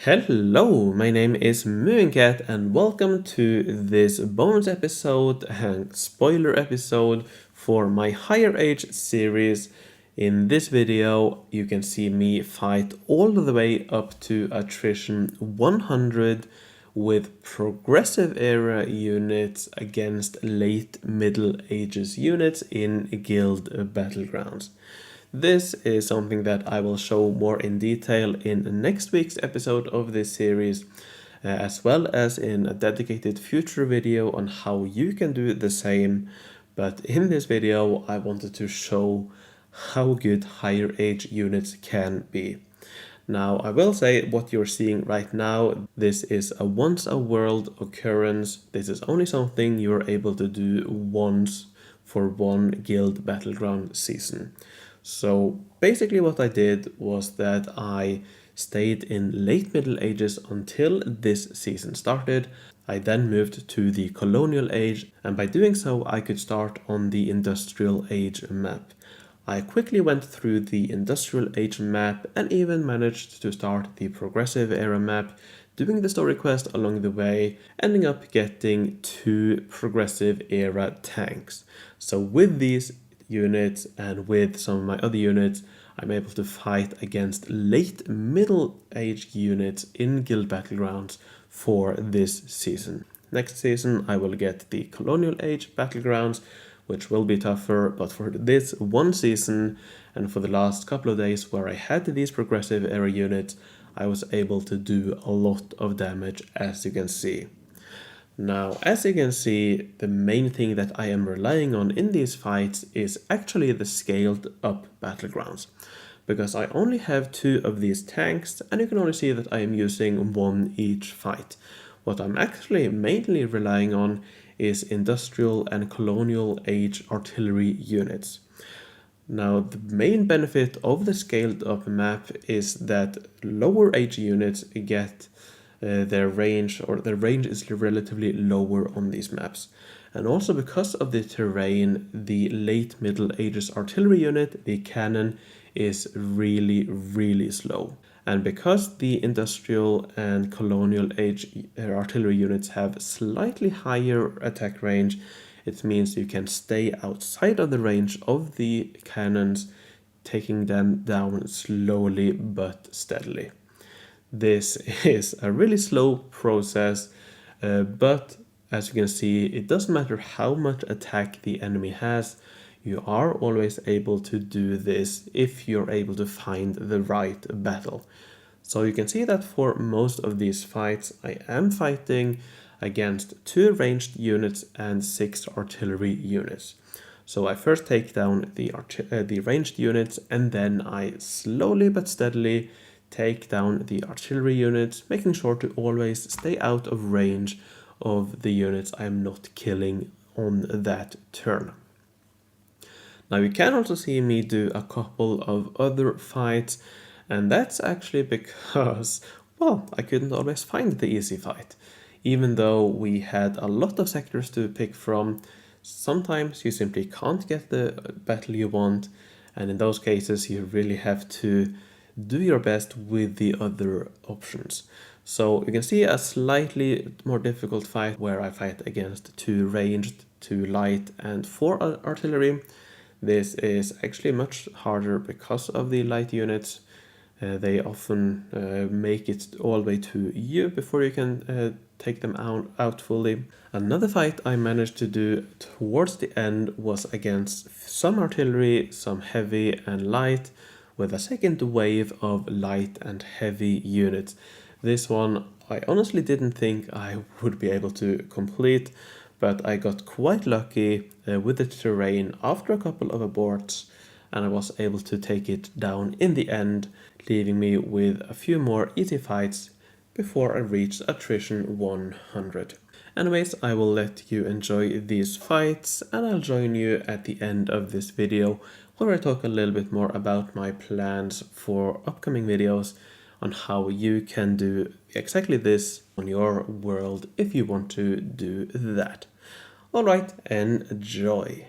Hello, my name is Mooncat and welcome to this bonus episode and spoiler episode for my Higher Age series. In this video, you can see me fight all the way up to Attrition 100 with progressive era units against late Middle Ages units in Guild Battlegrounds. This is something that I will show more in detail in next week's episode of this series, as well as in a dedicated future video on how you can do the same. But in this video, I wanted to show how good higher age units can be. Now, I will say what you're seeing right now, this is a once a world occurrence. This is only something you're able to do once for one Guild Battleground season. So basically what I did was that I stayed in late Middle Ages until this season started. I then moved to the Colonial Age, and by doing so I could start on the Industrial Age map. I quickly went through the Industrial Age map and even managed to start the Progressive Era map, doing the story quest along the way, ending up getting 2 Progressive Era tanks. So with these units and with some of my other units, I'm able to fight against late Middle Age units in Guild Battlegrounds for this season. Next season I will get the Colonial Age Battlegrounds, which will be tougher, but for this one season and for the last couple of days where I had these progressive era units, I was able to do a lot of damage, as you can see. Now, as you can see, the main thing that I am relying on in these fights is actually the scaled up battlegrounds, because I only have 2 of these tanks and you can only see that I am using 1 each fight. What I'm actually mainly relying on is industrial and colonial age artillery units. Now, the main benefit of the scaled up map is that lower age units get their range is relatively lower on these maps. And also because of the terrain, the late Middle Ages artillery unit, the cannon, is really slow. And because the industrial and colonial age artillery units have slightly higher attack range, it means you can stay outside of the range of the cannons, taking them down slowly but steadily. This is a really slow process, but as you can see, it doesn't matter how much attack the enemy has, you are always able to do this if you're able to find the right battle. So you can see that for most of these fights, I am fighting against 2 ranged units and 6 artillery units. So I first take down the ranged units, and then I slowly but steadily take down the artillery units, making sure to always stay out of range of the units I am not killing on that turn. Now you can also see me do a couple of other fights, and that's actually because, well, I couldn't always find the easy fight. Even though we had a lot of sectors to pick from, sometimes you simply can't get the battle you want, and in those cases you really have to do your best with the other options. So you can see a slightly more difficult fight where I fight against 2 ranged, 2 light and 4 artillery. This is actually much harder because of the light units. They often make it all the way to you before you can take them out fully. Another fight I managed to do towards the end was against some artillery, some heavy and light, with a second wave of light and heavy units. This one I honestly didn't think I would be able to complete, but I got quite lucky with the terrain after a couple of aborts, and I was able to take it down in the end, leaving me with a few more easy fights before I reached Attrition 100. Anyways, I will let you enjoy these fights, and I'll join you at the end of this video where I talk a little bit more about my plans for upcoming videos on how you can do exactly this on your world if you want to do that. Alright, enjoy!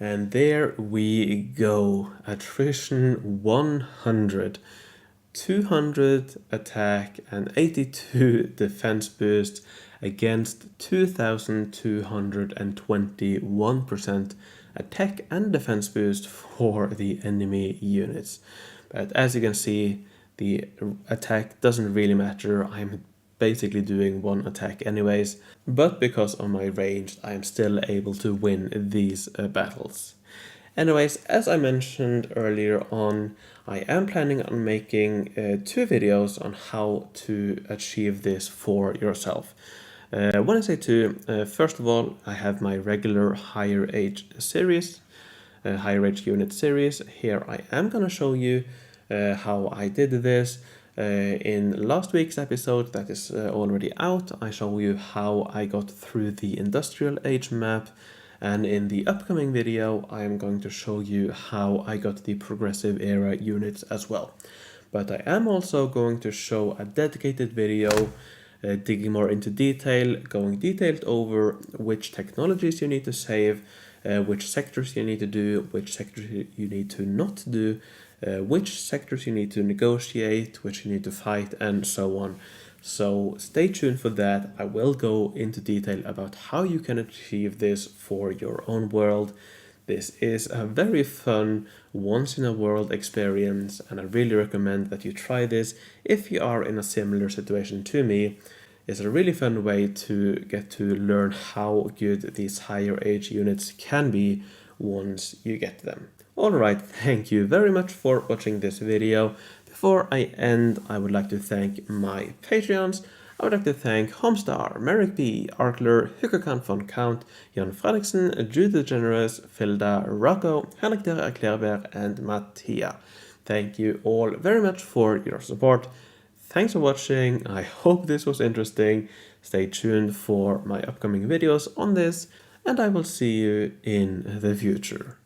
And there we go. Attrition 100. 200 attack and 82 defense boost against 2221% attack and defense boost for the enemy units. But as you can see, the attack doesn't really matter. I'm basically doing one attack anyways, but because of my range, I'm still able to win these battles. Anyways, as I mentioned earlier on, I am planning on making 2 videos on how to achieve this for yourself. When I say 2, first of all, I have my regular higher age series, higher age unit series. Here I am going to show you how I did this. In last week's episode that is already out, I show you how I got through the industrial age map. And in the upcoming video, I am going to show you how I got the progressive era units as well. But I am also going to show a dedicated video digging more into detail, going detailed over which technologies you need to save, which sectors you need to do, which sectors you need to not do, which sectors you need to negotiate, which you need to fight, and so on. So stay tuned for that. I will go into detail about how you can achieve this for your own world. This is a very fun, once-in-a-world experience, and I really recommend that you try this if you are in a similar situation to me. It's a really fun way to get to learn how good these higher age units can be once you get them. Alright, thank you very much for watching this video. Before I end, I would like to thank my Patreons. I would like to thank Homestar, Merrick B, Arkler, Hukakan von Count, Jan Fredriksen, Jude Generous, Filda, Rocco, Henrik der Erklärberg, and Mattia. Thank you all very much for your support. Thanks for watching. I hope this was interesting. Stay tuned for my upcoming videos on this, and I will see you in the future.